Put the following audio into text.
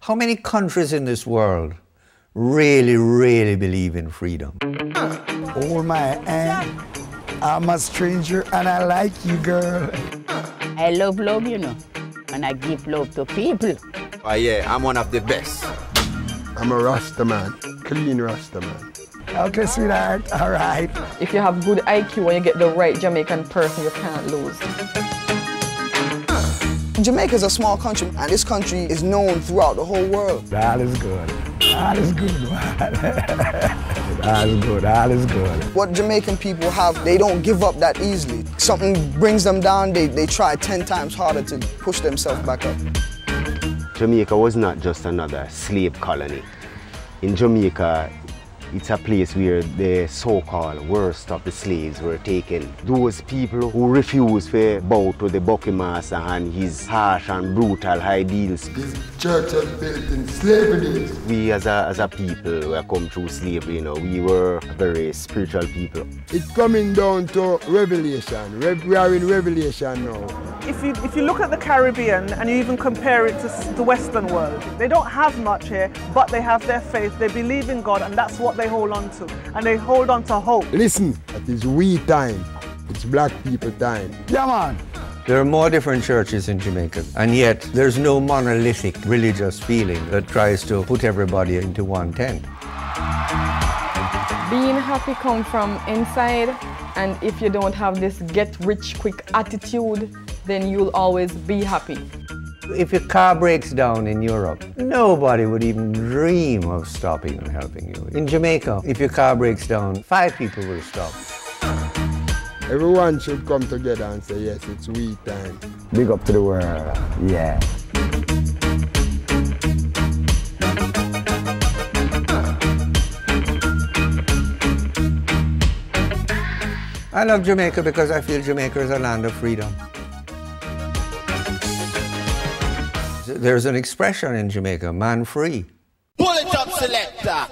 How many countries in this world really, really believe in freedom? Hold my hand. I'm a stranger and I like you, girl. I love love, you know, and I give love to people. Oh yeah, I'm one of the best. I'm a Rasta man, clean Rasta man. Okay, sweetheart, all right. If you have good IQ and you get the right Jamaican person, you can't lose. Jamaica is a small country, and this country is known throughout the whole world. That is good. That is good, man. That is good. That is good. What Jamaican people have, they don't give up that easily. Something brings them down, they try 10 times harder to push themselves back up. Jamaica was not just another slave colony. In Jamaica, it's a place where the so-called worst of the slaves were taken. Those people who refused to bow to the Buckmaster and his harsh and brutal ideals. This church was built in slavery days. We as a people who have come through slavery, you know, we were a very spiritual people. It's coming down to revelation. We are in revelation now. If you look at the Caribbean and you even compare it to the Western world, they don't have much here, but they have their faith, they believe in God, and that's what they hold on to. And they hold on to hope. Listen, it is we time. It's black people time. Yeah, man. There are more different churches in Jamaica, and yet there's no monolithic religious feeling that tries to put everybody into one tent. Being happy comes from inside, and if you don't have this get-rich-quick attitude, then you'll always be happy. If your car breaks down in Europe, nobody would even dream of stopping and helping you. In Jamaica, if your car breaks down, 5 people will stop. Everyone should come together and say, yes, it's we time. Big up to the world. Yeah. I love Jamaica because I feel Jamaica is a land of freedom. There's an expression in Jamaica, man free. Pull it up, selector.